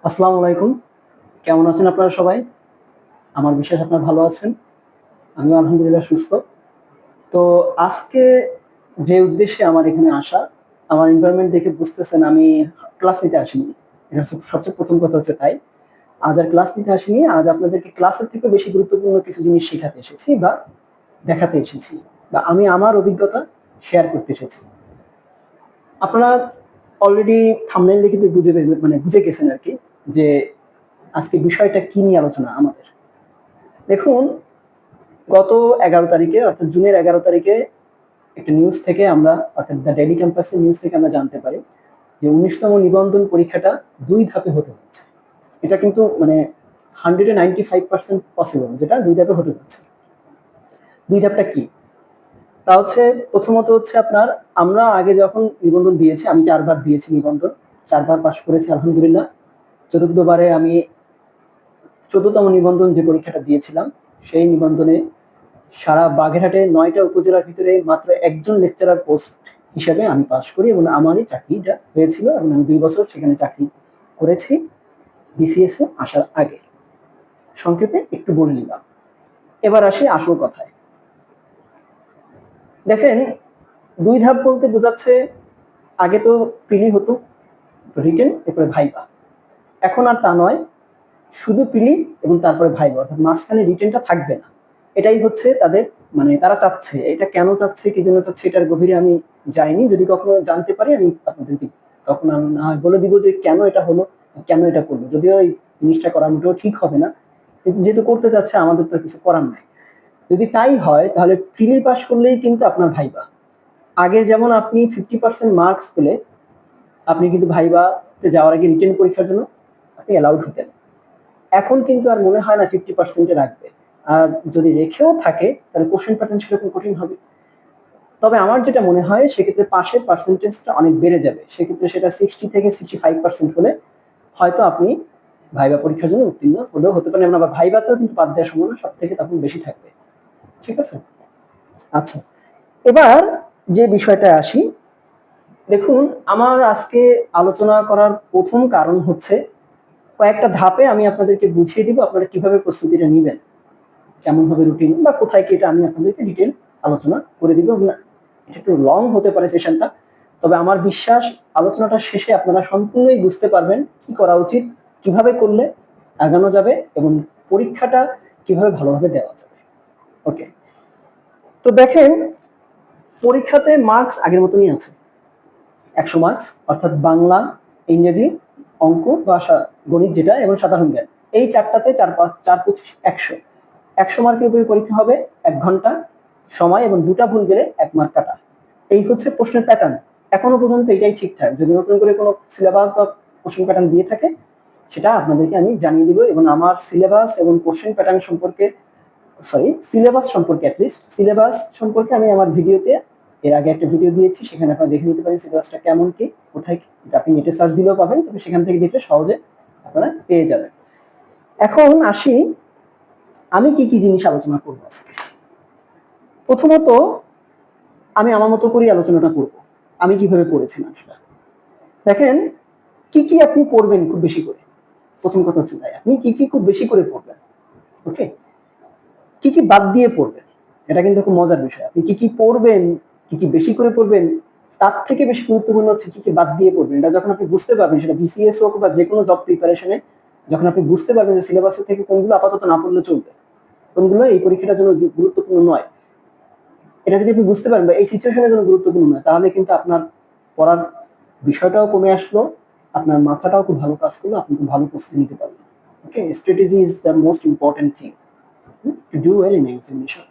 আসসালামু আলাইকুম। কেমন আছেন আপনারা সবাই? আমার বিশ্বাস আপনারা ভালো আছেন। আমিও আলহামদুলিল্লাহ সুস্থ। তো আজকে যে উদ্দেশ্যে আমার এখানে আসা, আমার এনভায়রনমেন্ট দেখে বুঝতেছেন আমি ক্লাস নিতে আসিনি। এটা হচ্ছে সবচেয়ে ১ম কথা হচ্ছে তাই। আজ আর ক্লাস নিতে আসিনি। আজ আপনাদেরকে ক্লাসের থেকেও বেশি গুরুত্বপূর্ণ কিছু জিনিস শিখাতে এসেছি বা দেখাতে এসেছি। বা আমি আমার অভিজ্ঞতা শেয়ার করতে এসেছি। আপনারা অলরেডি থাম্বনেইল দেখে তো বুঝে গেছেন আরকি যে আজকে বিষয়টা কি নিয়ে আলোচনা আমাদের। দেখুন, গত ১১ তারিখে অর্থাৎ জুনের ১১ তারিখে একটা নিউজ থেকে আমরা অর্থাৎ দ্য ডেইলি ক্যাম্পাসের নিউজ থেকে আমরা জানতে পারি যে ১৯তম নিবন্ধন পরীক্ষাটা ২ ধাপে হতে যাচ্ছে। এটা কিন্তু মানে 195% পসিবল যেটা ২ ধাপে হতে যাচ্ছে। ২ ধাপটা কি? তা হচ্ছে প্রথমত হচ্ছে আপনার আমরা আগে যখন নিবন্ধন দিয়েছি, আমি ৪ বার দিয়েছি নিবন্ধন। ৪ বার পাস করেছি আলহামদুলিল্লাহ। ৪র্থ বারে আমি ১৪তম নিবন্ধন যে পরীক্ষাটা দিয়েছিলাম, সেই নিবন্ধনে সারা বাগেরহাটে ৯ টা উপজেলার ভিতরে মাত্র একজন লেকচারার পোস্ট হিসাবে আমি পাস করি এবং আমারই চাকরিটা হয়েছিল এবং আমি ২ বছর সেখানে চাকরি করেছি বিসিএস এ আসার আগে। সংক্ষেপে একটু বলে নিলাম। এবার আসি আসল কথায়। দেখেন ২ ধাপ বলতে বোঝাচ্ছে আগে তো প্রিলি হতো, রিটেন এরপরে ভাইভা। এখন আর তা নয়, শুধু প্রিলি এবং তারপরে ভাইভা অর্থাৎ মাঝখানে রিটেনটা থাকবে না। এটাই হচ্ছে তাদের মানে তারা চাচ্ছে। এটা কেন চাচ্ছে, কি জন্য চাচ্ছে এটার গভীরে আমি যাইনি। যদি কখনো জানতে পারি আমি আপনাদেরকে তখন আমি না হয় বলে দিব যে কেন এটা হলো, কেন এটা করলো। যদিও এই জিনিসটা করা মোটেও ঠিক হবে না। কিন্তু যেহেতু করতে চাচ্ছে আমাদের তো কিছু করার নাই। যদি তাই হয় তাহলে প্রিলি পাস করলেই কিন্তু আপনার ভাইভা। আগে যেমন আপনি 50% মার্কস পেলে আপনি কিন্তু ভাইভাতে যাওয়ার আগে রিটেন পরীক্ষার জন্য আপনি অ্যালাউড হতেন। এখন কিন্তু আর মনে হয় না 50% এ রাখবে। আর যদি রেখেও থাকে তাহলে কোশ্চেন প্যাটার্ন সেরকম কঠিন হবে। তবে আমার যেটা মনে হয় সেক্ষেত্রে পাসের পার্সেন্টেজটা অনেক বেড়ে যাবে। সেক্ষেত্রে সেটা 60 থেকে 65% হলে হয়তো আপনি ভাইভা পরীক্ষার জন্য উত্তীর্ণ হলেও হতে পারেন। আবার ভাইভাতেও কিন্তু বাদ দেওয়ার সম্ভাবনা সবথেকে তখন বেশি থাকবে। ঠিক আছে? আচ্ছা। এবার যে বিষয়টায় আসি, দেখুন আমার আজকে আলোচনা করার ১ম কারণ হচ্ছে কয়েকটা ধাপে আমি আপনাদেরকে বুঝিয়ে দিব আপনারা কিভাবে প্রস্তুতিটা নিবেন। কেমন হবে রুটিন বা কোথায় কি এটা আমি আপনাদেরকে ডিটেইল আলোচনা করে দিব। এটা একটু লং হতে পারে সেশনটা। তবে আমার বিশ্বাস আলোচনাটা শেষে আপনারা সম্পূর্ণই বুঝতে পারবেন কি করা উচিত, কিভাবে করলে আগানো যাবে এবং পরীক্ষাটা কিভাবে ভালোভাবে দেওয়া যাবে। ওকে। তো দেখেন পরীক্ষাতে মার্কস আগের মতনই আছে। ১০০ মার্কস অর্থাৎ বাংলা, ইংরেজি, অঙ্ক বা গণিত যেটা এবং সাধারণ জ্ঞান। এই ৪টাতে ৪-৫ ১০০। ১০০ মার্কের উপরে পরীক্ষা হবে ১ ঘন্টা সময় এবং ২টা ভুল গেলে ১ মার্ক কাটা। এই হচ্ছে প্রশ্নের প্যাটার্ন। এখনো পর্যন্ত এটাই ঠিকঠাক। যদি নতুন করে কোনো সিলেবাস বা কোশ্চেন প্যাটার্ন দিয়ে থাকে সেটা আপনাদেরকে আমি জানিয়ে দিব এবং আমার সিলেবাস এবং কোশ্চেন প্যাটার্ন সম্পর্কে সিলেবাস সম্পর্কে সিলেবাস সম্পর্কে আমি আমার ভিডিওতে এর আগে একটা ভিডিও দিয়েছি সেখানে আপনারা দেখে নিতে পারেন সিলেবাসটা কেমন কি কোথায় কি আপনি নেটে সার্চ দিলেও পাবেন তবে সেখান থেকে দেখলে সহজে আপনারা পেয়ে যাবেন। এখন আসি আমি কি কি জিনিস আলোচনা করব আজকে। প্রথমত আমি আমার মতো করেই আলোচনাটা করব। আমি কিভাবে পড়েছিলাম সেটা। দেখেন কি কি আপনি পড়বেন খুব বেশি করে। প্রথম কথা হচ্ছে তাই আপনি কি কি খুব বেশি করে পড়বেন। ওকে, কি কি বাদ দিয়ে পড়বেন এটা কিন্তু খুব মজার বিষয়। আপনি কি কি পড়বেন, কি কি বেশি করে পড়বেন তার থেকে বেশি গুরুত্বপূর্ণ হচ্ছে কি কি বাদ দিয়ে পড়বেন। এটা যখন আপনি বুঝতে পারবেন সেটা বিসিএস হোক বা যে কোনো জব প্রিপারেশনে যখন আপনি বুঝতে পারবেন যে সিলেবাসের থেকে কোনগুলো আপাতত না পড়লে চলবে, কোনগুলো এই পরীক্ষাটার জন্য গুরুত্বপূর্ণ নয়, এটা যদি আপনি বুঝতে পারেন বা এই সিচুয়েশনের জন্য গুরুত্বপূর্ণ নয় তাহলে কিন্তু আপনার পড়ার বিষয়টাও কমে আসলো, আপনার মাথাটাও খুব ভালো কাজ করলো, আপনি খুব ভালো প্রস্তুতি নিতে পারবেন। Okay, strategy is the most important thing to do well in examination.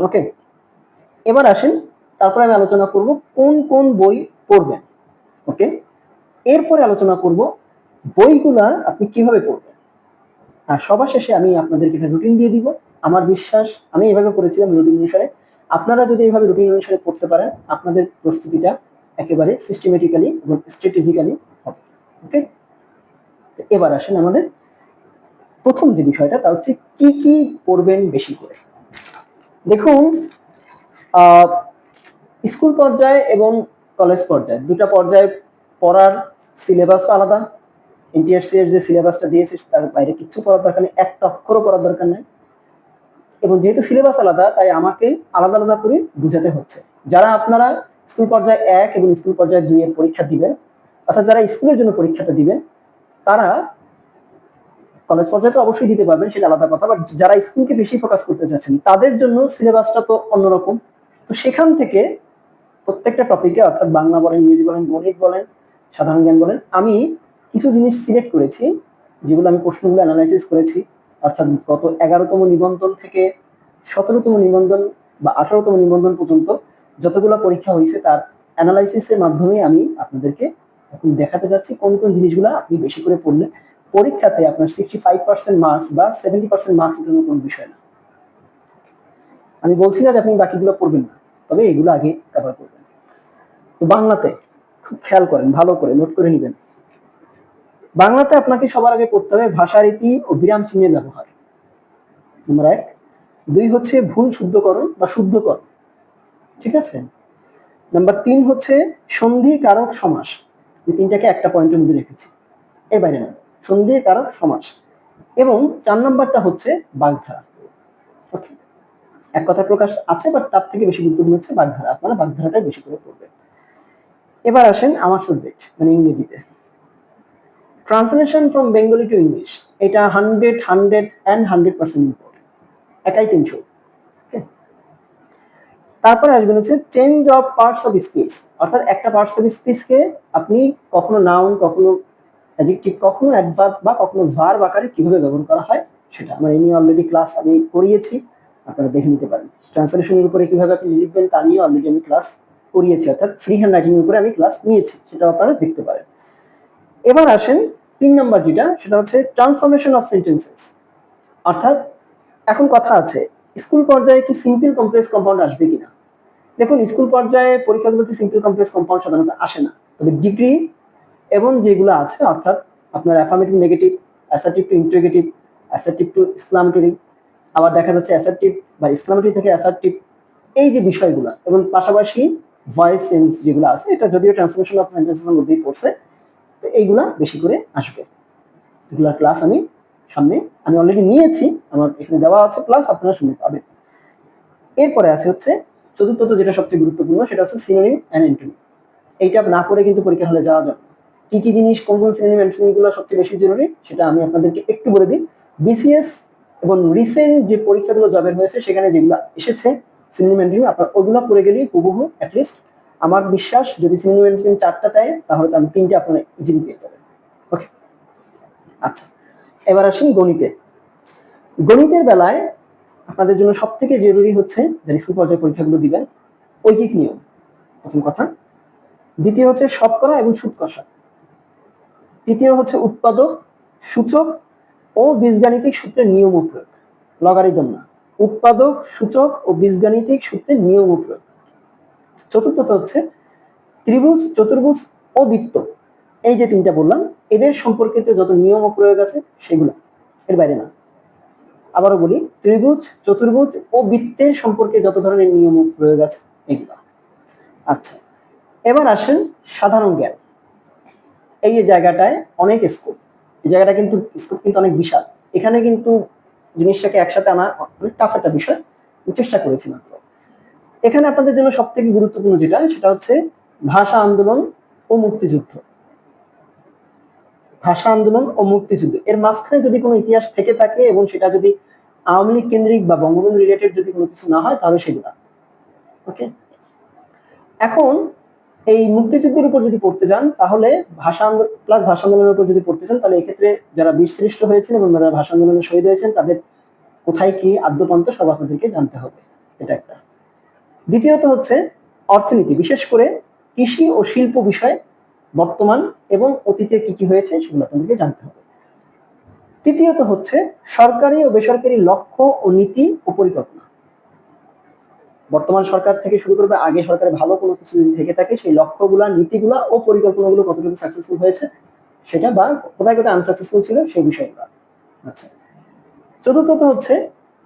Okay, এবার আসেন তারপরে আমি আলোচনা করব কোন কোন বই পড়বেন। ওকে, এরপরে আলোচনা করব বইগুলা আপনি কিভাবে পড়বেন। আর সবার শেষে আমি আপনাদেরকে একটা রুটিন দিয়ে দিব। আমার বিশ্বাস আমি এভাবে করেছিলাম রুটিন অনুসারে। আপনারা যদি এইভাবে রুটিন অনুসারে পড়তে পারেন আপনাদের প্রস্তুতিটা একেবারে সিস্টেমেটিক্যালি এবং স্ট্র্যাটেজিক্যালি হবে। ওকে, তো এবার আসেন আমাদের প্রথম যে বিষয়টা তা হচ্ছে কি কি পড়বেন বেশি করে। দেখুন আহ স্কুল পর্যায়ে এবং কলেজ পর্যায়ে দুটা পর্যায়ে পড়ার সিলেবাসও আলাদা, এনটিআরসি এর যে সিলেবাসটা দিয়েছে তার বাইরে কিচ্ছু পড়ার দরকার নেই, একটা অক্ষরও পড়ার দরকার নেই। এবং যেহেতু সিলেবাস আলাদা, তাই আমাকে আলাদা আলাদা করে বুঝাতে হচ্ছে। যারা আপনারা স্কুল পর্যায়ে 1 এবং স্কুল পর্যায়ে 2 এর পরীক্ষা দিবেন, অর্থাৎ যারা স্কুলের জন্য পরীক্ষাটা দিবেন, তারা কলেজ পর্যায়ে তো অবশ্যই দিতে পারবেন, সেটা আলাদা কথা। বাট যারা স্কুলকে বেশি ফোকাস করতে চাচ্ছেন তাদের জন্য সিলেবাসটা তো অন্যরকম। তো সেখান থেকে প্রত্যেকটা টপিকে, অর্থাৎ বাংলা বলেন, ইংরেজি বলেন, গণিত বলেন, সাধারণ জ্ঞান বলেন, আমি কিছু জিনিস সিলেক্ট করেছি, যেগুলো আমি প্রশ্নগুলো অ্যানালাইসিস করেছি। অর্থাৎ গত 11তম নিবন্ধন থেকে 17তম নিবন্ধন বা 18তম নিবন্ধন পর্যন্ত যতগুলো পরীক্ষা হয়েছে তার অ্যানালাইসিসের মাধ্যমে আমি আপনাদেরকে এখন দেখাতে যাচ্ছি কোন কোন জিনিসগুলো আপনি বেশি করে পড়লে পরীক্ষাতে আপনার 65% মার্কস বা 70% মার্কস এর কোনো বিষয় না। আমি বলছি না যে আপনি বাকিগুলো পড়বেন না, তবে এগুলো আগে কভার করবেন। তো বাংলাতে খুব খেয়াল করেন, ভালো করে নোট করে নেবেন। বাংলাতে আপনাকে সবার আগে পড়তে হবে ভাষারীতি ও বিরাম চিহ্নের ব্যবহার, নম্বর 1। 2 হচ্ছে ভুল শুদ্ধকরণ বা শুদ্ধকরণ, ঠিক আছে। নাম্বার 3 হচ্ছে সন্ধি কারক সমাস, এই তিনটাকে একটা পয়েন্টের মধ্যে রেখেছি, এর বাইরে না। সন্ধি কারক সমাস। এবং 4 নাম্বারটা হচ্ছে বাগধারা। ওকে, এক কথা প্রকাশ আছে, বাট তার থেকে বেশি গুরুত্বপূর্ণ হচ্ছে বাগধারা। আপনারা বাগধারাটাই বেশি করে পড়বেন। এবার আসেন আমার সাবজেক্ট মানে ইংরেজিতে। Translation from Bengali to English, এটা 100% ইম্পর্টেন্ট, একাই 300। তারপরে আসবেন হচ্ছে change of parts of speech, অর্থাৎ একটা পার্টস অফ স্পিচকে আপনি কখনো নাউন, কখনো অ্যাডজেক্টিভ, কখনো অ্যাডভার্ব বা কখনো ভার্ব আকারে কিভাবে ব্যবহার করা হয় সেটা আমার এই নিয়ে অলরেডি ক্লাস আমি করিয়েছি, আপনারা দেখে নিতে পারেন। ট্রান্সলেশনের উপরে কিভাবে আপনি লিখবেন তা নিয়ে অলরেডি আমি ক্লাস করিয়েছি, অর্থাৎ ফ্রি হ্যান্ড রাইটিং এর উপরে আমি ক্লাস নিয়েছি, সেটা আপনারা দেখতে পারেন। এবার আসেন 3 নাম্বার যেটা, সেটা হচ্ছে ট্রান্সফরমেশন অফ সেন্টেন্সেস। অর্থাৎ এখন কথা আছে স্কুল পর্যায়ে কি সিম্পল কমপ্লেক্স কম্পাউন্ড আসবে কিনা। দেখুন, স্কুল পর্যায়ে পরীক্ষাগুলোতে সিম্পল কমপ্লেক্স কম্পাউন্ড সাধারণত আসে না, তবে ডিগ্রি এবং যেগুলো আছে, অর্থাৎ আপনার affirmative negative, assertive two interrogative, assertive two exclamatory, আবার দেখা যাচ্ছে অ্যাসার্টিভ বা এক্সক্লামেটরি থেকে অ্যাসার্টিভ, এই যে বিষয়গুলো, এবং পাশাপাশি ভয়েস চেঞ্জ যেগুলো আছে, এটা যদিও ট্রান্সফরমেশন অফ সেন্টেন্সেসের মধ্যেই পড়ছে, তো এইগুলা বেশি করে আসবে। এগুলা ক্লাস আমি সামনে আমি অলরেডি নিয়েছি, আমার এখানে দেওয়া আছে, প্লাস আপনারা সামনে পাবেন। এরপরে আছে হচ্ছে চতুর্থত, যেটা সবচেয়ে গুরুত্বপূর্ণ, সেটা হচ্ছে সিনোনিম অ্যান্ড অ্যান্টোনিম। এইটা না পড়ে কিন্তু পরীক্ষা হলে যাওয়া যাবে। কি কি জিনিস, কোন কোন সিনোনিম অ্যান্টোনিম গুলো সবচেয়ে বেশি জরুরি, সেটা আমি আপনাদেরকে একটু বলে দিই। বিসিএস এবং রিসেন্ট যে পরীক্ষাগুলো জবের হয়েছে সেখানে যেগুলো এসেছে সিনোনিম অ্যান্টোনিম, আপনার ওগুলো পড়ে গেলেই হুবহু অ্যাটলিস্ট আমার বিশ্বাস, যদি সিনোনিম অ্যান্টোনিম 4টা দেয় তাহলে তো আমি 3টে আপনারা ইজিলি পেয়ে যাবেন। ওকে, আচ্ছা, এবার আসেন গণিতে। গণিতের বেলায় আপনাদের জন্য সব থেকে জরুরি হচ্ছে যারা স্কুল পর্যায়ে পরীক্ষাগুলো দিবেন, ঐকিক নিয়ম, প্রথম কথা। দ্বিতীয় হচ্ছে শতকরা এবং সুদ কষা। তৃতীয় হচ্ছে উৎপাদক, সূচক ও বীজগাণিতিক সূত্রের নিয়ম ও প্রয়োগ, লগারিদম না, উৎপাদক, সূচক ও বীজগাণিতিক সূত্রের নিয়ম ও প্রয়োগ। চতুর্থত হচ্ছে ত্রিভুজ, চতুর্ভুজ ও বৃত্ত, এই যে 3টা বললাম, এদের সম্পর্কিত যত নিয়ম ও প্রয়োগ আছে সেগুলো, এর বাইরে না। আবারও বলি, ত্রিভুজ, চতুর্ভুজ ও বৃত্তের সম্পর্কে যত ধরনের নিয়ম ও প্রয়োগ আছে এগুলো। আচ্ছা, এবার আসেন সাধারণ জ্ঞান। এই জায়গাটায় অনেক স্কোপ, এই জায়গাটা কিন্তু স্কোপ কিন্তু অনেক বিশাল। এখানে কিন্তু জিনিসটাকে একসাথে আনা অনেক টাফ একটা বিষয়, চেষ্টা করেছি মাত্র। এখানে আপনাদের জন্য সব থেকে গুরুত্বপূর্ণ যেটা, সেটা হচ্ছে ভাষা আন্দোলন ও মুক্তিযুদ্ধ। ভাষা আন্দোলন ও মুক্তিযুদ্ধ এর মাঝখানে যদি কোনো ইতিহাস থেকে থাকে এবং সেটা যদি আওয়ামী লীগ কেন্দ্রিক বা বঙ্গবন্ধু রিলেটেড যদি কোনো কিছু না হয় তাহলে সেগুলা। ওকে, এখন এই মুক্তিযুদ্ধের উপর যদি পড়তে যান তাহলে ভাষা আন্দোলন প্লাস ভাষা আন্দোলনের উপর যদি পড়তে চান তাহলে এক্ষেত্রে যারা বীরশ্রেষ্ঠ হয়েছেন এবং যারা ভাষা আন্দোলনে শহীদ হয়েছেন তাদের কোথায় কি আদ্যপান্ত সব আপনাদেরকে জানতে হবে, এটা একটা। দ্বিতীয়ত হচ্ছে অর্থনীতি, বিশেষ করে কৃষি ও শিল্প বিষয় বর্তমান এবং অতীতে কি কি হয়েছে সেগুলো আপনাদেরকে জানতে হবে। তৃতীয়ত হচ্ছে সরকারি ও বেসরকারি লক্ষ্য ও নীতি ও পরিকল্পনা। বর্তমান সরকার থেকে শুরু করবে, আগে সরকারের ভালো কোনো কিছু যদি থেকে থাকে সেই লক্ষ্যগুলা, নীতিগুলা ও পরিকল্পনাগুলো কতটুকু সাকসেসফুল হয়েছে সেটা, বা কোথায় কোথায় আনসাকসেসফুল ছিল সেই বিষয়গুলো। আচ্ছা, চতুর্থত হচ্ছে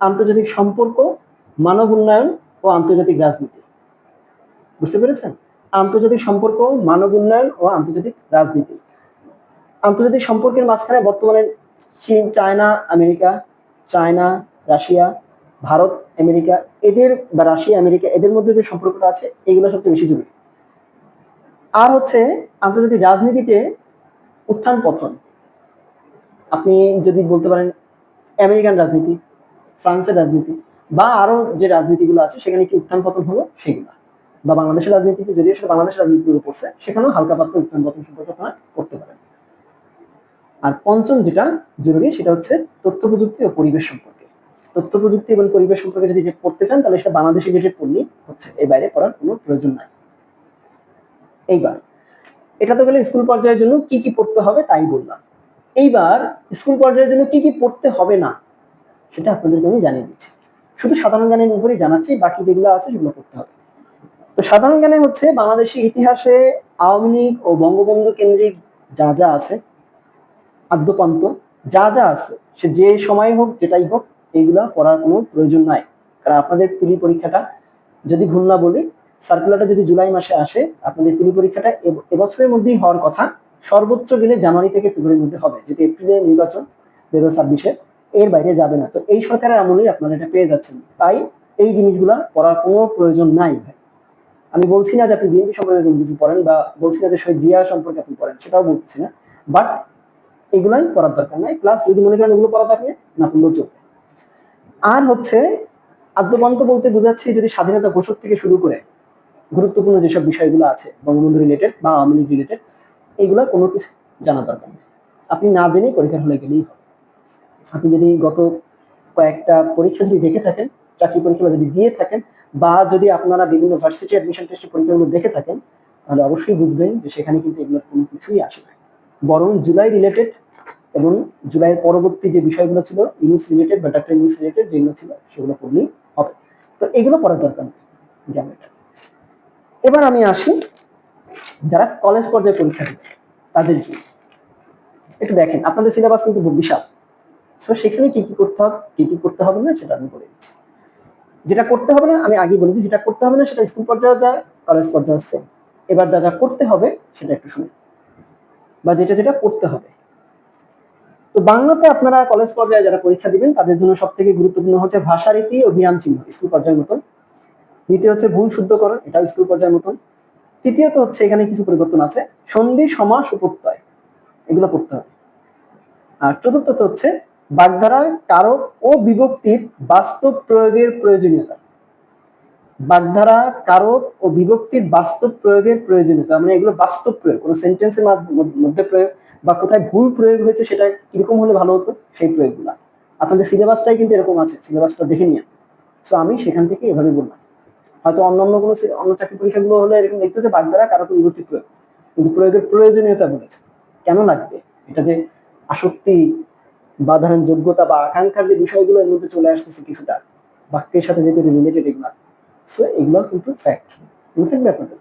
আন্তর্জাতিক সম্পর্ক, মানব উন্নয়ন ও আন্তর্জাতিক রাজনীতি। বুঝতে পেরেছেন? আন্তর্জাতিক সম্পর্ক, মানব উন্নয়ন ও আন্তর্জাতিক রাজনীতি। আন্তর্জাতিক সম্পর্কের মাঝখানে বর্তমানে চীন, China, America, China, Russia, Bharat, America, এদের বা রাশিয়া, আমেরিকা এদের মধ্যে যে সম্পর্কটা আছে এগুলো সবচেয়ে বেশি জরুরি। আর হচ্ছে আন্তর্জাতিক রাজনীতিতে উত্থান পতন, আপনি যদি বলতে পারেন আমেরিকান রাজনীতি, ফ্রান্সের রাজনীতি বা আরো যে রাজনীতিগুলো আছে সেখানে কি উত্থান পতন হলো সেগুলা, বা বাংলাদেশের রাজনীতিতে যদিও সেটা বাংলাদেশের রাজনীতির উপর পড়ছে, সেখানেও হালকা পাতলা উত্থান পতন সম্পর্কে আপনারা করতে পারেন। আর পঞ্চম যেটা জরুরি সেটা হচ্ছে তথ্য প্রযুক্তি ও পরিবেশ সম্পর্কে। তথ্য প্রযুক্তি এবং পরিবেশ সম্পর্কে যদি পড়তে চান তাহলে সেটা বাংলাদেশে রিলেটেড পড়লেই হচ্ছে, এর বাইরে পড়ার কোনো প্রয়োজন নাই। এইবার এটা তো গেলে স্কুল পর্যায়ের জন্য কি কি পড়তে হবে তাই বললাম। এইবার স্কুল পর্যায়ের জন্য কি কি পড়তে হবে না সেটা আপনাদেরকে আমি জানিয়ে দিচ্ছি। শুধু সাধারণ জ্ঞানের উপরেই জানাচ্ছি, বাকি যেগুলো আছে সেগুলো পড়তে হবে। তো সাধারণ জ্ঞানে হচ্ছে বাংলাদেশের ইতিহাসে আওয়ামী লীগ ও বঙ্গবন্ধু কেন্দ্রিক যা যা আছে, আদ্যপান্ত যা যা আছে, সে যে সময় হোক যেটাই হোক এইগুলা পড়ার কোনো প্রয়োজন নাই। কারণ আপনাদের প্রিলি পরীক্ষাটা যদি ভুল না বলি, সার্কুলারটা যদি জুলাই মাসে আসে, আপনাদের প্রিলি পরীক্ষাটা এবছরের মধ্যেই হওয়ার কথা, সর্বোচ্চ গেলে জানুয়ারি থেকে ফেব্রুয়ারির মধ্যে হবে, যেহেতু এপ্রিলে নির্বাচন 2026-এ, এর বাইরে যাবে না। তো এই সরকারের আমলেই আপনারা এটা পেয়ে যাচ্ছেন, তাই এই জিনিসগুলা পড়ার কোনো প্রয়োজন নাই ভাই। আমি বলছি না যে আপনি বিএনপি সম্পর্কে কোনো কিছু পড়েন, বা বলছি না যে শহীদ জিয়া সম্পর্কে আপনি পড়েন, সেটাও বলতেছি না, বাট এগুলাই পড়ার দরকার নাই। প্লাস যদি মনে করেন এগুলো পড়া থাকলে না পড়লেও চলবে। আর হচ্ছে আদ্যপান্ত বলতে বোঝাচ্ছি যদি স্বাধীনতা ঘোষক থেকে শুরু করে গুরুত্বপূর্ণ যেসব বিষয়গুলো আছে বঙ্গবন্ধু রিলেটেড বা আওয়ামী লীগ রিলেটেড, এগুলা কোনো কিছু জানা দরকার নেই, আপনি না জেনেই পরীক্ষার হলে গেলেই হবে। আপনি যদি গত কয়েকটা পরীক্ষা যদি দেখে থাকেন, চাকরি পরীক্ষা যদি দিয়ে থাকেন, বা যদি আপনারা বিভিন্ন ভার্সিটি অ্যাডমিশন টেস্টের পরীক্ষাগুলো দেখে থাকেন, তাহলে অবশ্যই বুঝবেন যে সেখানে কিন্তু এগুলোর কোনো কিছুই আসে না। বরং জুলাই রিলেটেড এবং জুলাইয়ের পরবর্তী যে বিষয়গুলো ছিল ইউনুস রিলেটেড বা ডক্টর ইউনুস রিলেটেড যেগুলো ছিল সেগুলো পড়লেই হবে। তো এগুলো পড়ার দরকার নেই, জানেন। এবার আমি আসি যারা কলেজ পর্যায়ে পরীক্ষা দিবে তাদের কি একটু দেখেন, আপনাদের সিলেবাস কিন্তু খুব বিশাল। সো সেখানে কি কি করতে হবে, কি কি করতে হবে না সেটা আমি বলে দিচ্ছি। যেটা করতে হবে না আমি আগে বলে দিই, যেটা করতে হবে না সেটা স্কুল পর্যায়ে যায়, কলেজ পর্যায়ে সেম। এবার যা যা করতে হবে সেটা একটু শুনে, বা যেটা যেটা করতে হবে। তো বাংলাতে আপনারা কলেজ পর্যায়ে যারা পরীক্ষা দিবেন তাদের জন্য সব থেকে গুরুত্বপূর্ণ হচ্ছে ভাষারীতি ও বিরাম চিহ্ন, স্কুল পর্যায়ের মতন। দ্বিতীয় হচ্ছে ভুল শুদ্ধকরণ, এটাও স্কুল পর্যায়ের মতন। তৃতীয়ত হচ্ছে এখানে কিছু পরিবর্তন আছে, সন্ধি, সমাস ও প্রত্যয়, এগুলো পড়তে হবে। আর চতুর্থত হচ্ছে বাগধারার কারক ও বিভক্তির বাস্তব প্রয়োগের প্রয়োজনীয়তা। বাগধারা, কারক ও বিভক্তির বাস্তব প্রয়োগের প্রয়োজনীয়তা, মানে এগুলো বাস্তব প্রয়োগ, কোনো সেন্টেন্সের মধ্যে প্রয়োগ বা কোথায় ভুল প্রয়োগ হয়েছে সেটা কিরকম হলে ভালো হতো, সেই প্রয়োগগুলা। আপনাদের সিলেবাসটাই কিন্তু এরকম আছে, সিলেবাসটা দেখে নিয়ে। তো আমি সেখান থেকে এভাবে বললাম। হয়তো অন্যান্য কোনো অন্য চাকরি পরীক্ষাগুলো হলে এরকম দেখতে হচ্ছে বাগধারা, কারক ও বিভক্তির প্রয়োগ, কিন্তু প্রয়োগের প্রয়োজনীয়তা বলেছে। কেন লাগবে, এটা যে আসক্তি বা ধরেন যোগ্যতা বা আকাঙ্ক্ষার যে বিষয়গুলো এর মধ্যে চলে আসতেছে কিছুটা, বাক্যের সাথে যেহেতু রিলেটেড এগুলা, সো এগুলো কিন্তু ফ্যাক্ট। মনে থাকবে আপনাদের?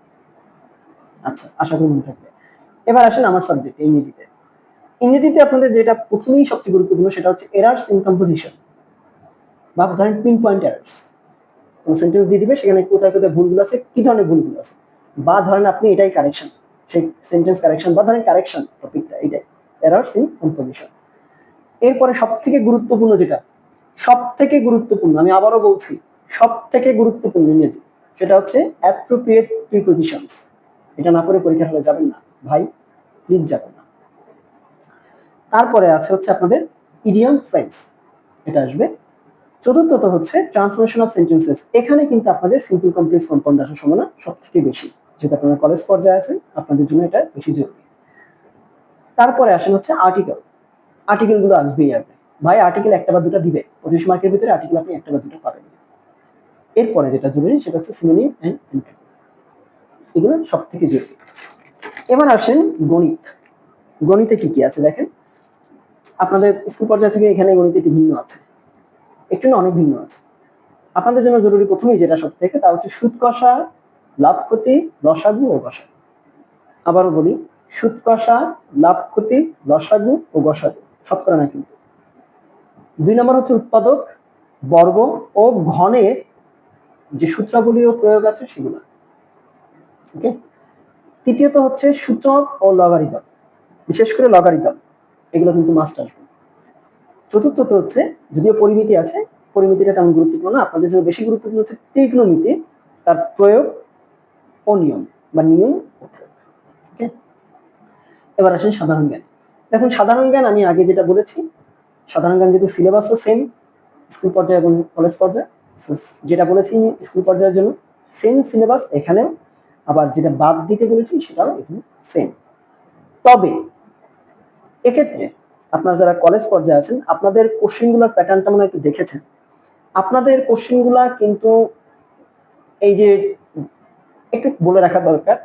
আচ্ছা, আশা করি মনে থাকবে। এবার আসেন আমার সাবজেক্ট ইংরেজিতে। ইংরেজিতে আপনাদের যেটা প্রথমেই সবচেয়ে গুরুত্বপূর্ণ সেটা হচ্ছে এরার্স ইন কম্পোজিশন, বা ধরেন পিন পয়েন্ট এরার্স। কোন সেন্টেন্স দিয়ে দিবে, সেখানে কোথায় কোথায় ভুলগুলো আছে, কি ধরনের ভুলগুলো আছে, বা ধরেন আপনি এটাই কারেকশন, সেই সেন্টেন্স কারেকশন বা ধরেন কারেকশন টপিকটা এটাই এরার্স ইন কম্পোজিশন। এরপরে সব থেকে গুরুত্বপূর্ণ যেটা, সব থেকে গুরুত্বপূর্ণ, আমি আবারও বলছি, সব থেকে গুরুত্বপূর্ণ ইংরেজি, সেটা হচ্ছে অ্যাপ্রোপ্রিয়েট প্রিপোজিশনস। এটা না করে পরীক্ষা হলে যাবেন না ভাই, প্লিজ যাবেন না। তারপরে আছে হচ্ছে আপনাদের ইডিয়ম ফ্রেজ, এটা আসবে। চতুর্থত হচ্ছে ট্রান্সফরমেশন অফ সেন্টেন্সেস, এখানে কিন্তু আপনাদের সিম্পল কমপ্লেক্স কম্পাউন্ড আসার সম্ভাবনা সব থেকে বেশি, যেটা আপনারা কলেজ পর্যায়ে আছেন আপনাদের জন্য এটা বেশি জরুরি। তারপরে আসেন হচ্ছে আর্টিকেল, আর্টিকেল গুলো আসবেই আসবে ভাই, আর্টিকেল একটা বা দুটো দিবে, 25 মার্কের ভিতরে আর্টিকেল আপনি একটা বা দুটো পাবেন। এরপরে যেটা জরুরি সেটা হচ্ছে সিনোনিম এন্ড অ্যান্টোনিম, এগুলো সব থেকে জরুরি। এবার আসেন গণিত। গণিতে কি কি আছে দেখেন, আপনাদের স্কুল পর্যায়ে থেকে এখানে গণিতে একটু ভিন্ন আছে, একটু না অনেক ভিন্ন আছে। আপনাদের জন্য জরুরি প্রথমেই যেটা সব থেকে, তা হচ্ছে সুদ কষা, লাভ ক্ষতি, লসাগু ও গসাগু। আবারও বলি, সুদ কষা, লাভ ক্ষতি, লসাগু ও গসাগু, শতকরা না কিন্তু। 2 নম্বর হচ্ছে উৎপাদক, বর্গ ও ঘনের যে সূত্রাবলী ও প্রয়োগ আছে সেগুলো। ওকে। তৃতীয়ত হচ্ছে সূচক ও লগারিদম। বিশেষ করে লগারিদম, এগুলো কিন্তু মাস্ট আসবে। চতুর্থত হচ্ছে, যদিও পরিমিতি আছে, পরিমিতিটা তেমন গুরুত্বপূর্ণ না, আপনাদের জন্য বেশি গুরুত্বপূর্ণ হচ্ছে ত্রিকোণমিতি, তার প্রয়োগ ও নিয়ম বা নিয়ম। ওকে, এবার আসেন সাধারণ জ্ঞান। দেখুন সাধারণ জ্ঞান আমি আগে যেটা বলেছি, সাধারণ জ্ঞান যেহেতু সিলেবাসও সেম স্কুল পর্যায়ে এবং কলেজ পর্যায়ে, যেটা বলেছি স্কুল পর্যায়ের জন্য সেম সিলেবাস এখানেও, আবার যেটা বাদ দিতে বলেছি সেটাও এখানে সেম। তবে এক্ষেত্রে আপনারা যারা কলেজ পর্যায়ে আছেন, আপনাদের কোশ্চেনগুলোর প্যাটার্নটা মনে একটু দেখেছেন। আপনাদের কোশ্চেনগুলা কিন্তু এই যে একটু বলে রাখা দরকার,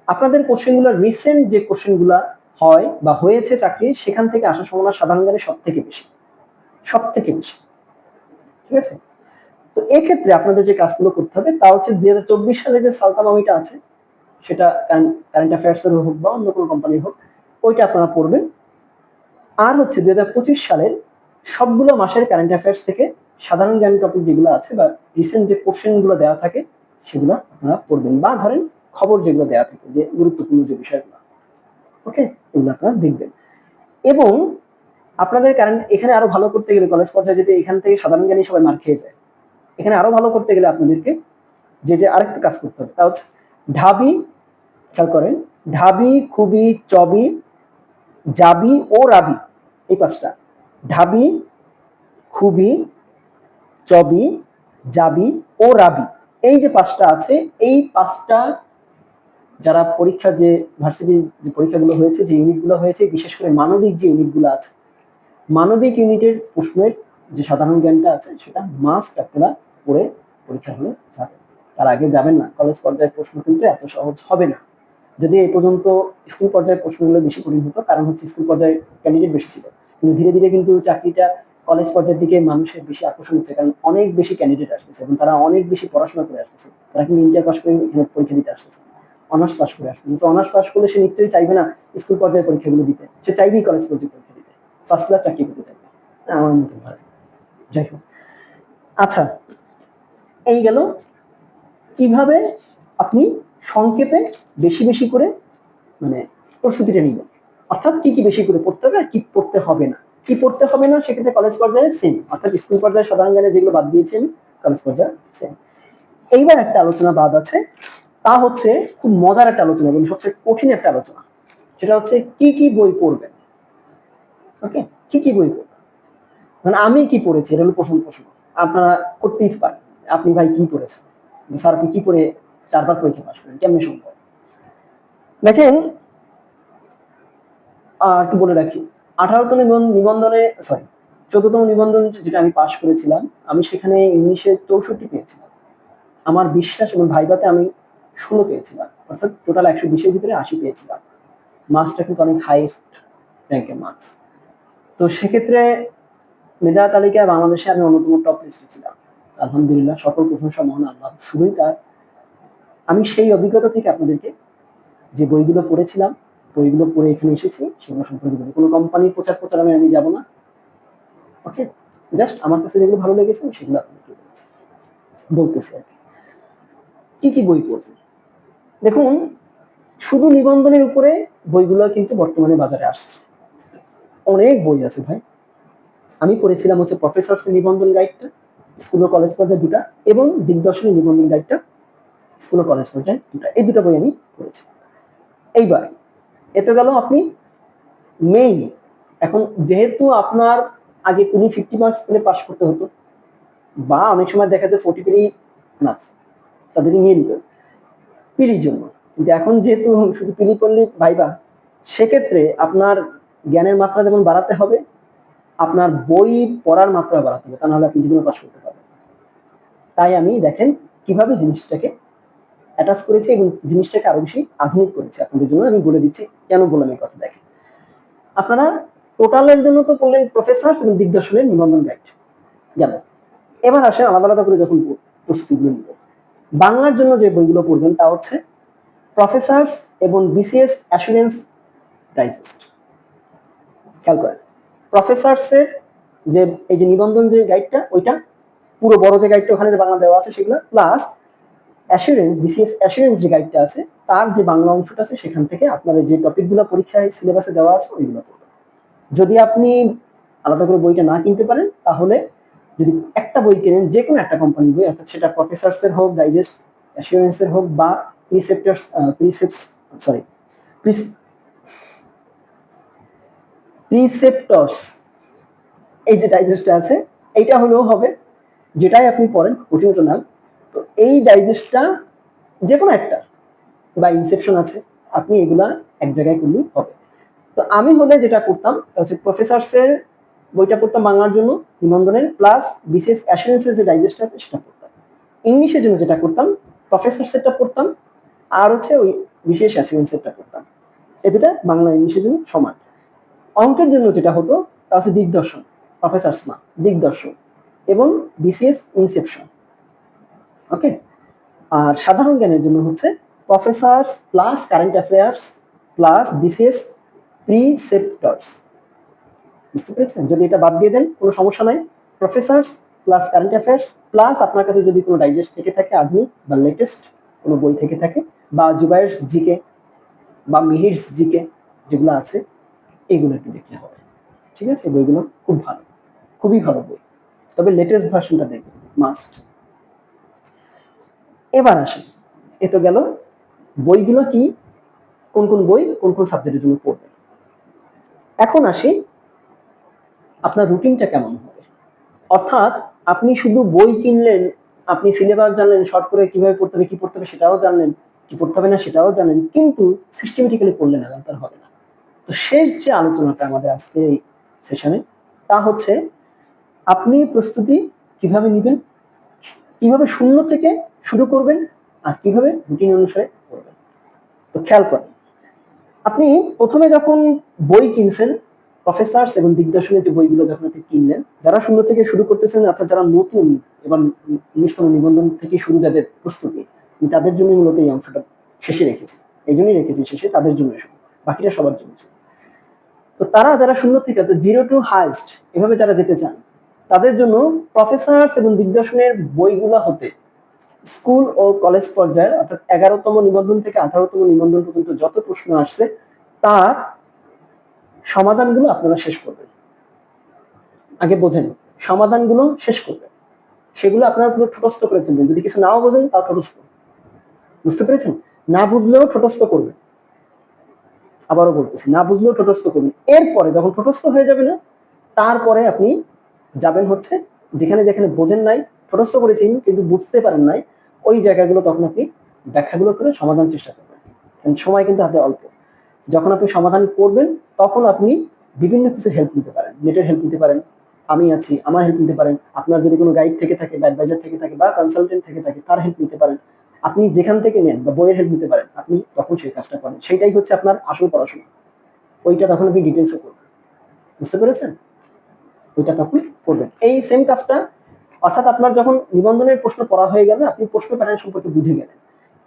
আপনাদের কোশ্চেনগুলো রিসেন্ট যে কোশ্চেনগুলা হয় বা হয়েছে চাকরি, সেখান থেকে আসার সম্ভাবনা সাধারণ জ্ঞানে সব থেকে বেশি, সব থেকে বেশি। ঠিক আছে, তো এক্ষেত্রে আপনাদের যে কাজগুলো করতে হবে তা হচ্ছে 2024 সালে যে সালতামামিটা আছে, সেটা কারেন্ট অ্যাফেয়ার্স এর হোক বা অন্য কোনো কোম্পানির হোক, ওইটা আপনারা পড়বেন। আর হচ্ছে 2025 সালের সবগুলো মাসের কারেন্ট অ্যাফেয়ার্স থেকে সাধারণ জ্ঞান টপিক যেগুলো আছে বা রিসেন্ট যে কোশ্চেন গুলো দেওয়া থাকে সেগুলো আপনারা পড়বেন, বা ধরেন খবর যেগুলো দেওয়া থাকে যে গুরুত্বপূর্ণ যে বিষয়গুলো, ওকে, এগুলো আপনারা দেখবেন। এবং আপনাদের কারেন্ট এখানে আরো ভালো করতে গেলে, কলেজ পর্যায়ে যদি এখান থেকে সাধারণ জ্ঞানী সবাই মার খেয়ে যায়, এখানে আরো ভালো করতে গেলে আপনাদেরকে যে আরেকটা কাজ করতে হবে, তা হচ্ছে ঢাবি, খেয়াল করেন, ঢাবি, খুবই, চবি, জাবি ও রাবি, এই পাঁচটা, ঢাবি, খুবি, চবি, জাবি ও রাবি, এই যে পাঁচটা আছে, এই পাঁচটা যারা পরীক্ষা যে ভার্সিটি যে পরীক্ষাগুলো হয়েছে, যে ইউনিটগুলো হয়েছে, বিশেষ করে মানবিক যে ইউনিটগুলো আছে, মানবিক ইউনিটের প্রশ্নের যে সাধারণ জ্ঞানটা আছে সেটা মাস্ট আপনারা পড়ে পরীক্ষা হলে যাবেন। তার আগে যাবেন না, কলেজ পর্যায়ের প্রশ্ন কিন্তু এত সহজ হবে না। যদি এই পর্যন্ত স্কুল পর্যায়ের প্রশ্নগুলো বেশি কঠিন হতো, কারণ হচ্ছে স্কুল পর্যায়ে ক্যান্ডিডেট বেশি ছিল, কিন্তু ধীরে ধীরে কিন্তু চাকরিটা কলেজ পর্যায়ের দিকে মানুষের বেশি আকর্ষণ হচ্ছে, কারণ অনেক বেশি ক্যান্ডিডেট আসতেছে এবং তারা অনেক বেশি পড়াশোনা করে আসতেছে। তারা কিন্তু ইন্টার পাস করে এখানে পরীক্ষা দিতে আসতেছে, অনার্স পাস করে আসতেছে। তো অনার্স পাস করলে সে নিশ্চয়ই চাইবে না স্কুল পর্যায়ের পরীক্ষাগুলো দিতে, সে চাইবেই কলেজ পর্যায়ে পরীক্ষা দিতে, ফার্স্ট ক্লাস চাকরি করতে চাইবে, আমার মতো ভাবে। যাই হোক, আচ্ছা, এই গেল কিভাবে আপনি সংক্ষেপে বেশি বেশি করে মানে প্রস্তুতিটা নিবেন, অর্থাৎ কি কি বেশি করে পড়তে হবে আর কি পড়তে হবে না। কি পড়তে হবে না সেক্ষেত্রে কলেজ পর্যায়ে সেম, অর্থাৎ স্কুল পর্যায়ে সাধারণ জ্ঞানে যেগুলো বাদ দিয়েছেন কলেজ পর্যায়ে সেম। এইবার একটা আলোচনা বাদ আছে, তা হচ্ছে খুব মজার একটা আলোচনা এবং সবচেয়ে কঠিন একটা আলোচনা, সেটা হচ্ছে কি কি বই পড়বেন। ওকে, কি কি বই পড়বেন, মানে আমি কি পড়েছি, এটা হলো প্রশ্ন আপনারা করতেই পারেন, আপনি ভাই কি পড়েছেন, স্যার আপনি কি পড়ে 4 বার পরীক্ষা পাস করেন, কেমনি সম্ভব। দেখেন, একটু বলে রাখি, 18তম নিবন্ধনে, সরি 14তম নিবন্ধন যেটা আমি পাশ করেছিলাম, আমি সেখানে ইংলিশে 64 পেয়েছিলাম। আমার বিশ্বাস এবং ভাইভাতে আমি 16 পেয়েছিলাম, অর্থাৎ টোটাল 120-এর ভিতরে 80 পেয়েছিলাম। মার্কসটা কিন্তু অনেক হাইয়েস্ট র্যাঙ্কের মার্কস। তো সেক্ষেত্রে মেধা তালিকায় বাংলাদেশে আমি অন্যতম টপ লিস্টে ছিলাম। আলহামদুলিল্লাহ, সকল প্রশংসা মহান আল্লাহ, শুধুই তার। আমি সেই অভিজ্ঞতা থেকে আপনাদেরকে যে বইগুলো পড়েছিলাম, বইগুলো পড়ে এখানে এসেছি, সেগুলো সম্পর্কে বলি। কোনো কোম্পানির প্রচার প্রচারণায় আমি যাব না, ওকে, জাস্ট আমার কাছে যেগুলো ভালো লেগেছে সেগুলো আপনাকে বলতেছি আর কি কি বই পড়বেন। দেখুন, শুধু নিবন্ধনের উপরে বইগুলো কিন্তু বর্তমানে বাজারে আসছে, অনেক বই আছে ভাই। আমি পড়েছিলাম হচ্ছে প্রফেসর নিবন্ধন গাইডটা, স্কুল ও কলেজ পর্যায়ে দুটা, এবং দিগদর্শনী নিবন্ধন গাইডটা, স্কুল ও কলেজ পর্যায়ে দুটা, এই দুটো বই আমি পড়েছি। এইবার এতে গেল আপনি মেইন, এখন যেহেতু আপনার আগে তুমি 50 মার্কস পেলে পাস করতে হতো, বা অনেক সময় দেখা যায় 40 পেলেই না, তাদেরকে নিয়ে নিত পিলির জন্য, কিন্তু এখন যেহেতু শুধু পিলি করলে ভাইবা, সেক্ষেত্রে আপনার জ্ঞানের মাত্রা যেমন বাড়াতে হবে, আপনার বই পড়ার মাত্রা বাড়াতে হবে, তা নাহলে আপনি জীবনে পাস করতে পারবেন। তাই আমি দেখেন কিভাবে জিনিসটাকে অ্যাটাচ করেছি এবং জিনিসটাকে আরো বেশি আধুনিক করেছি আপনাদের জন্য, আমি বলে দিচ্ছি কেন বললাম এই কথা। দেখেন, আপনারা টোটালের জন্য তো পড়লেন প্রফেসর এবং দিগদর্শনের নিবন্ধন গাইড গেল, এবার আসে আলাদা আলাদা করে যখন প্রস্তুতিগুলো নিব। বাংলার জন্য যে বইগুলো পড়বেন তা হচ্ছে প্রফেসরস এবং বিসিএস অ্যাসুরেন্স ডাইজেস্ট। খেয়াল করেন, প্রফেসরসের যে এই যে নিবন্ধন যে গাইডটা, ওইটা পুরো বড় যে গাইডটা ওখানে যে বাংলা দেওয়া আছে সেগুলো, প্লাস অ্যাসুরেন্স, বিসিএস অ্যাসুরেন্স যে গাইডটা আছে তার যে বাংলা অংশটা আছে সেখান থেকে আপনারা যে টপিকগুলো পরীক্ষায় সিলেবাসে দেওয়া আছে ওইগুলো পড়বেন। যদি আপনি আলাদা করে বইটা না কিনতে পারেন তাহলে যদি একটা বই কেনেন, যে কোনো একটা কোম্পানির বই, অর্থাৎ সেটা প্রফেসরস এর হোক, ডাইজেস্ট অ্যাসুরেন্স এর হোক, বা প্রিসেপ্টার্স সরি প্রিসেপ্টরস, এই যে ডাইজেস্টটা আছে এইটা হলেও হবে, যেটাই আপনি পড়েন কঠিনটা না। তো এই ডাইজেস্টটা যে কোনো একটা, বা ইনসেপশন আছে, আপনি এগুলা এক জায়গায় করলেই হবে। তো আমি হলে যেটা করতাম হচ্ছে প্রফেসরস এর বইটা পড়তাম বাংলার জন্য নিবন্ধনের, প্লাস বিসিএস অ্যাসুরেন্সের যে ডাইজেস্ট আছে সেটা পড়তাম। ইংলিশের জন্য যেটা করতাম প্রফেসরস এরটা পড়তাম, আর হচ্ছে ওই বিশেষ অ্যাসুরেন্সেরটা পড়তাম। এই দুটা বাংলা ইংলিশের জন্য সমান। অঙ্কের জন্য যেটা হতো তা হচ্ছে দিগদর্শন, প্রফেসরস না, দিগদর্শন এবং বিসিএস ইনসেপশন। ওকে। আর সাধারণ জ্ঞানের জন্য হচ্ছে professors plus current affairs plus BCS preceptors. বুঝতে পেরেছেন? যদি এটা বাদ দিয়ে দেন কোনো সমস্যা নাই। Professors plus current affairs plus আপনার কাছে যদি কোনো ডাইজেস্ট থেকে থাকে আধুনিক বা লেটেস্ট কোনো বই থেকে থাকে, বা জুবাইরস জিকে বা মিহিরস জিকে যেগুলো আছে এগুলো একটু দেখলে হবে। ঠিক আছে? বইগুলো খুব ভালো, খুবই ভালো বই, তবে লেটেস্ট ভার্সনটা দেখবেন মাস্ট। এবার আসি, এ তো গেল বইগুলো কি, কোন কোন বই কোন কোন সাবজেক্টের জন্য পড়বেন। এখন আসি আপনার রুটিনটা কেমন হবে। অর্থাৎ আপনি শুধু বই কিনলেন, আপনি সিলেবাস জানলেন, শর্ট করে কিভাবে পড়তে হবে, কি পড়তে হবে সেটাও জানলেন, কি পড়তে হবে না সেটাও জানেন, কিন্তু সিস্টেমেটিক্যালি পড়লেন না, তার হবে না। তো শেষ যে আলোচনাটা আমাদের আজকে এই সেশনে, তা হচ্ছে আপনি প্রস্তুতি কিভাবে নেবেন, কিভাবে শূন্য থেকে শুরু করবেন, আর কিভাবে রুটিন অনুসারে করবেন। তো খেয়াল করেন, আপনি প্রথমে যখন বই কিনছেন প্রফেসরস এবং দিগদর্শনের যে বইগুলো যখন আপনি কিনলেন, যারা শূন্য থেকে শুরু করতেছেন, অর্থাৎ যারা নতুন, এবং 19তম নিবন্ধন থেকে শুরু যাদের প্রস্তুতি, আমি তাদের জন্য মূলত এই অংশটা শেষে রেখেছি। এই জন্যই রেখেছি শেষে, তাদের জন্য শুরু, বাকিটা সবার জন্য। তো তারা যারা শূন্য থেকে জিরো টু হাইস্ট এভাবে যারা যেতে চান, তাদের জন্য প্রফেসরস এবং দিগদর্শনের বইগুলো হতে স্কুল ও কলেজ পর্যায়ের, অর্থাৎ 11তম নিবন্ধন থেকে 18তম নিবন্ধন পর্যন্ত যত প্রশ্ন আসছে তার সমাধানগুলো আপনারা শেষ করবেন। আগে বোঝেন, সমাধানগুলো শেষ করবেন, সেগুলো আপনারা পুরো ঠোঁটস্থ করে ফেলবেন। যদি কিছু নাও বোঝেন তাও ঠোঁটস্থ, বুঝতে পেরেছেন? না বুঝলেও ঠোঁটস্থ করবেন। আবারও বলতেছি, না বুঝলেও ঠোঁটস্থ করবেন। এরপরে যখন ঠোঁটস্থ হয়ে যাবে না, তারপরে আপনি যাবেন হচ্ছে যেখানে যেখানে বোঝেন নাই, ঠোঁটস্থ করেছেন কিন্তু বুঝতে পারেন নাই, ওই জায়গাগুলো তখন আপনি ব্যাখ্যাগুলো করে সমাধান চেষ্টা করবেন। সময় কিন্তু হাতে অল্প। যখন আপনি সমাধান করবেন তখন আপনি বিভিন্ন কিছু হেল্প নিতে পারেন, নেটের হেল্প নিতে পারেন, আমি আছি আমার হেল্প নিতে পারেন, আপনার যদি কোনো গাইড থেকে থাকে বা অ্যাডভাইজার থেকে থাকে বা কনসালটেন্ট থেকে থাকে তার হেল্প নিতে পারেন। আপনি যেখান থেকে নেন বা বইয়ের হেল্প নিতে পারেন, আপনি তখন সেই কাজটা করেন। সেটাই হচ্ছে আপনার আসল পড়াশোনা। ওইটা তখন আপনি ডিটেলসে করবেন। বুঝতে পেরেছেন? ওইটা তখন করবেন এই সেম কাজটা। অর্থাৎ আপনার যখন নিবন্ধনের প্রশ্ন পড়া হয়ে গেল, আপনি প্রশ্ন প্যাটার্ন সম্পর্কে বুঝে গেলেন,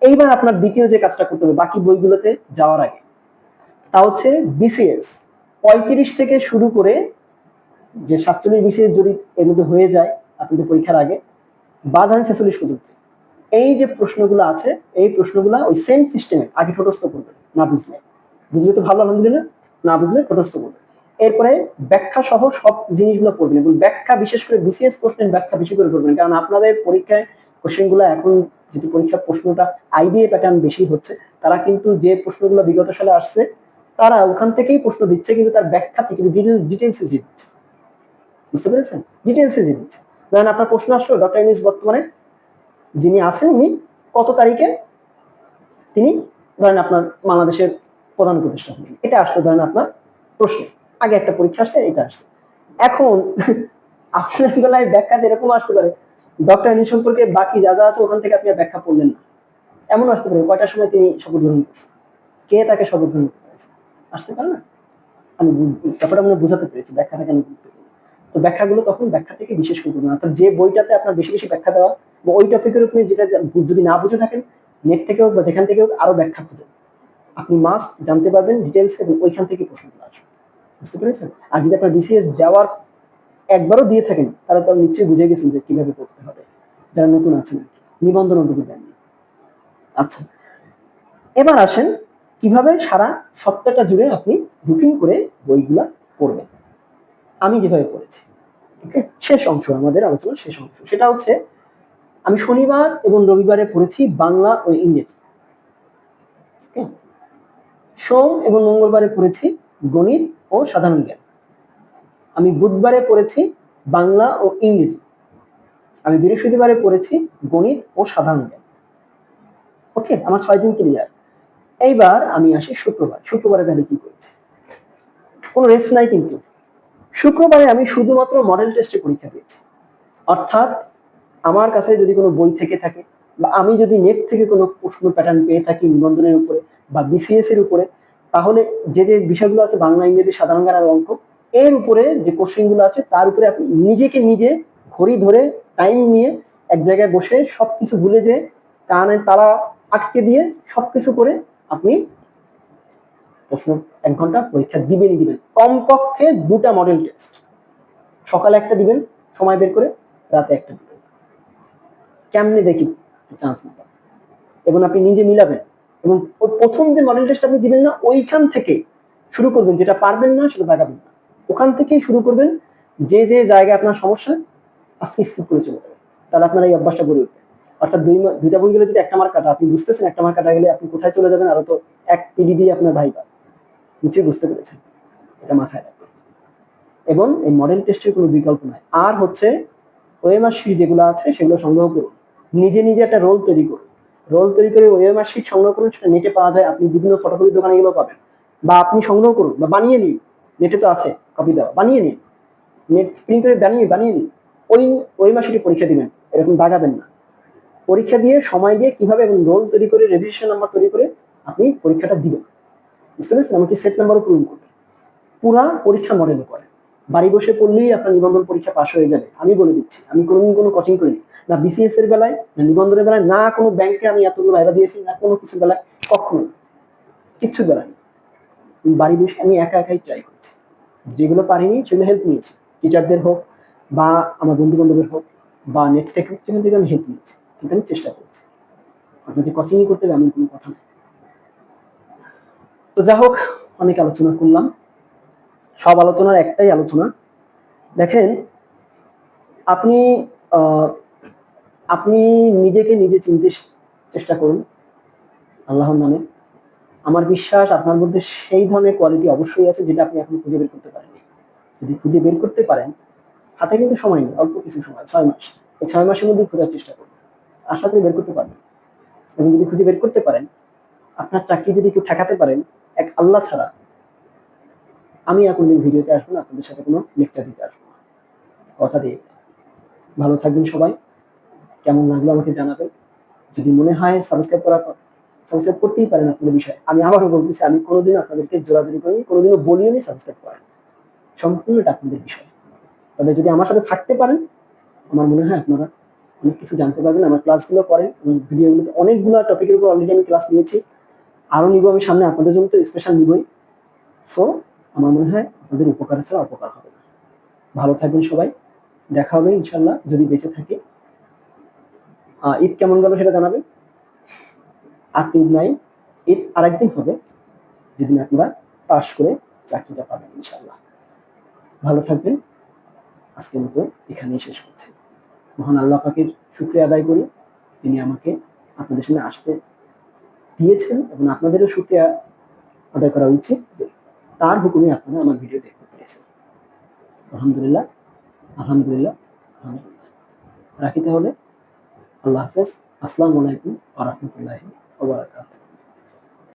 এইবার আপনার দ্বিতীয় যে কাজটা করতে হবে বাকি বইগুলোতে যাওয়ার আগে, তা হচ্ছে বিসিএস 35 থেকে শুরু করে যে 47 বিসিএস যদি এর মধ্যে হয়ে যায় আপনাদের পরীক্ষার আগে, বা ধরেন 46 পর্যন্ত, এই যে প্রশ্নগুলো আছে এই প্রশ্নগুলো ওই সেম সিস্টেমে আগে ঠোঁটস্থ করবেন। না বুঝলে, বুঝলে তো ভালো, আলহামদুলিল্লাহ। না বুঝলে ঠোঁটস্থ করবেন। এরপরে ব্যাখ্যা সহ সব জিনিসগুলো পড়বেন, এবং ব্যাখ্যা বিশেষ করে বিসিএস প্রশ্নের ব্যাখ্যা বেশি করে করবেন, কারণ আপনাদের পরীক্ষায় কোশ্চেনগুলো এখন যেহেতু পরীক্ষার প্রশ্নটা আইবিএ প্যাটার্ন বেশি হচ্ছে, তারা কিন্তু যে প্রশ্নগুলো বিগত সালে আসছে তারা ওখান থেকেই প্রশ্ন দিচ্ছে, কিন্তু তার ব্যাখ্যা থেকে ডিটেলসে দিচ্ছে। বুঝতে পেরেছেন? ডিটেলসে দিচ্ছে। ধরেন আপনার প্রশ্ন আসলো ডক্টর ইউনূস বর্তমানে যিনি আছেন উনি কত তারিখে তিনি ধরেন আপনার বাংলাদেশের প্রধান উপদেষ্টা হলেন, এটা আসলো ধরেন আপনার প্রশ্নে, আগে একটা পরীক্ষা আসছে এটা আসছে। এখন আপনার বেলায় ব্যাখ্যাতে এরকম আসতে পারে ডক্টর ইউনূস সম্পর্কে বাকি যা যা আছে ওখান থেকে আপনি ব্যাখ্যা পড়লেন না, এমন আসতে পারে কয়টার সময় তিনি শপথ গ্রহণ করছেন, কে তাকে শপথ গ্রহণ করেছে, আসতে পারে না? আমি ব্যাপারটা মনে বোঝাতে পেরেছি ব্যাখ্যাটা কেন গুরুত্বপূর্ণ। তো ব্যাখ্যাগুলো তখন ব্যাখ্যা থেকে বিশেষ করে করবেন, অর্থাৎ যে বইটাতে আপনার বেশি বেশি ব্যাখ্যা দেওয়া বা ওই টপিকের উপরে যেটা যদি না বুঝে থাকেন, নেট থেকে হোক বা যেখান থেকে হোক আরো ব্যাখ্যা খুঁজে আপনি মাস্ট জানতে পারবেন ডিটেলস, এবং ওইখান থেকে প্রশ্নগুলো আসবে। বুঝতে পেরেছেন? আর যদি আপনার বিসিএস দেওয়ার একবারও দিয়ে থাকেন তাহলে তো নিশ্চয়ই বুঝে গেছেন যে কিভাবে করতে হবে, যারা নতুন আছেন নিবন্ধন অন্তত দেননি। আচ্ছা, এবার আসেন কিভাবে সারা সপ্তাহটা জুড়ে আপনি রুটিন করে বইগুলা পড়বেন। আমি যেভাবে পড়েছি, ওকে, শেষ অংশ, আমাদের আলোচনার শেষ অংশ, সেটা হচ্ছে আমি শনিবার এবং রবিবারে পড়েছি বাংলা ও ইংরেজি, ওকে। সোম এবং মঙ্গলবারে পড়েছি গণিত ও সাধারণ জ্ঞান। আমি বুধবারে পড়েছি বাংলা ও ইংরেজি। আমি বৃহস্পতিবারে পড়েছি গণিত ও সাধারণ জ্ঞান। ওকে, আমার 6 দিন ক্লিয়ার। এইবার আমি আসি শুক্রবারে তাহলে কি করেছি? কোনো রেস্ট নাই কিন্তু। শুক্রবারে আমি শুধুমাত্র মডেল টেস্টে পরীক্ষা দিয়েছি। অর্থাৎ আমার কাছে যদি কোনো বই থেকে থাকে বা আমি যদি নেট থেকে কোনো প্রশ্ন প্যাটার্ন পেয়ে থাকি নিবন্ধনের উপরে বা বিসিএস এর উপরে, তাহলে যে বিষয়গুলো আছে বাংলা, ইংরেজি, সাধারণ জ্ঞান আর অঙ্ক, এর উপরে যে কোশ্চেন গুলো আছে তার উপরে আপনি নিজেকে নিজে ঘড়ি ধরে টাইম নিয়ে এক জায়গায় বসে সবকিছু ভুলে যে কানে তালা আটকে দিয়ে সবকিছু করে আপনি প্রশ্ন 1 ঘন্টা পরীক্ষা দিবেনই দিবেন। কমপক্ষে 2টা মডেল টেস্ট, সকালে একটা দিবেন সময় বের করে, রাতে একটা দিবেন। কেমনে দেখি চান্স নিতে, এবং আপনি নিজে মিলাবেন এবং প্রথম যে মডেল টেস্ট আপনি দিবেন না ওইখান থেকে শুরু করবেন, যেটা পারবেন না সেটা দেখাবেন না, ওখান থেকেই শুরু করবেন। যে যে জায়গায় আপনার সমস্যা আজকে স্কিপ করে চলে যাবেন, তাহলে আপনার এই অভ্যাসটা গড়ে উঠবে। অর্থাৎ দুইটা বই গেলে যদি একটা মার্ক কাটা, আপনি বুঝতেছেন একটা মার্ক কাটা গেলে আপনি কোথায় চলে যাবেন, আরো তো এক পিডি দিয়ে আপনার ভাইবা নিশ্চয়ই বুঝতে পেরেছেন, এটা মাথায় রাখবেন। এবং এই মডেল টেস্টের কোনো বিকল্প নাই। আর হচ্ছে ওএমআর শিট যেগুলো আছে সেগুলো সংগ্রহ করুন, নিজে নিজে একটা রোল তৈরি করুন, রোল তৈরি করে ওএমআর শিট সংগ্রহ করুন, সেটা নেটে পাওয়া যায়, আপনি বিভিন্ন ফটোকপির দোকানে এগুলো পাবেন, বা আপনি সংগ্রহ করুন বা বানিয়ে নিন, নেটে তো আছে কপি দেওয়া, বানিয়ে নিন, নেট প্রিন্ট করে বানিয়ে নিন। ওই ওএমআর শিটে পরীক্ষা দিবেন, এরকম দাগাবেন না। পরীক্ষা দিয়ে সময় দিয়ে কিভাবে এবং রোল তৈরি করে রেজিস্ট্রেশন নাম্বার তৈরি করে আপনি পরীক্ষাটা দিবেন, বুঝতে পেরেছেন? আমাকে সেট নাম্বারও পূরণ করবেন, পুরা পরীক্ষা মডেলে করে বাড়ি বসে পড়লেই আপনার নিবন্ধন পরীক্ষা পাশ হয়ে যাবে। আমি বলে দিচ্ছি, আমি কোনোদিন কোনো কোচিং করিনি, না বিসিএস এর বেলায়, না নিবন্ধনের বেলায়, না কোনো ব্যাংকে আমি এতগুলো ভাইবা দিয়েছি, না কোনো কিছু বেলায়, কখনো কিচ্ছু বেলায় বাড়ি বসে আমি একা একাই ট্রাই করছি। যেগুলো পারিনি সেগুলো হেল্প নিয়েছি, টিচারদের হোক বা আমার বন্ধু বান্ধবের হোক বা নেট থেকে হোক, সেখান থেকে আমি হেল্প নিয়েছি, কিন্তু আমি চেষ্টা করছি। আপনার যে কোচিং করতে হবে এমন কোনো কথা নেই। তো যা হোক, অনেক আলোচনা করলাম। সব আলোচনার একটাই আলোচনা, দেখেন আপনি আপনি নিজেকে নিজে চিনতে চেষ্টা করুন আল্লাহর নামে। আমার বিশ্বাস আপনার মধ্যে সেই ধরনের কোয়ালিটি অবশ্যই আছে যেটা আপনি এখন খুঁজে বের করতে পারেননি। যদি খুঁজে বের করতে পারেন, হাতে কিন্তু সময় নেই, অল্প কিছু সময়, 6 মাস, এই 6 মাসের মধ্যে খোঁজার চেষ্টা করুন, আশা করি বের করতে পারবেন। এবং যদি খুঁজে বের করতে পারেন, আপনার চাকরি যদি কেউ ঠেকাতে পারেন এক আল্লাহ ছাড়া, আমি আর কোনদিন ভিডিওতে আসবো না, আপনাদের সাথে কোনো লেকচার দিতে আসবো না, কথা দিয়ে। ভালো থাকবেন সবাই, কেমন লাগলো আমাকে জানাবেন। যদি মনে হয় সাবস্ক্রাইব করতেই পারেন আপনাদের বিষয়। আমি আবারও বলতেছি, আমি কোনোদিন আপনাদেরকে জোরাজুরি করিনি, কোনোদিনও বলিও নি সাবস্ক্রাইব করেন, সম্পূর্ণ এটা আপনাদের বিষয়। তবে যদি আমার সাথে থাকতে পারেন, আমার মনে হয় আপনারা অনেক কিছু জানতে পারবেন। আমার ক্লাসগুলো করেন, ভিডিওগুলোতে অনেকগুলো টপিকের উপর অলরেডি আমি ক্লাস নিয়েছি, আরো নিব আমি সামনে, আপনাদের জন্য তো স্পেশাল নিবই। সো আমার মনে হয় আপনাদের উপকার ছাড়া অপকার হবে না। ভালো থাকবেন সবাই, দেখা হবে ইনশাল্লাহ যদি বেঁচে থাকি। ঈদ কেমন গেল সেটা জানাবেন। আর তো ঈদ নাই, ঈদ আরেকদিন হবে, যেদিন আপনারা পাশ করে চাকরিটা পাবেন ইনশাল্লাহ। ভালো থাকবেন, আজকের মতো এখানেই শেষ করছি। মহান আল্লাহ পাকের শুকরিয়া আদায় করি, তিনি আমাকে আপনাদের সামনে আসতে দিয়েছেন, এবং আপনাদেরও শুকরিয়া আদায় করা উচিত যে তার হুকুমে আপনারা আমার ভিডিও দেখতে পেরেছেন। আলহামদুলিল্লাহ, আলহামদুলিল্লাহ, আলহামদুলিল্লাহ। রাখি তাহলে, আল্লাহ হাফেজ, আসসালামু আলাইকুম ওয়া রাহমাতুল্লাহি ওয়া বারাকাতুহু।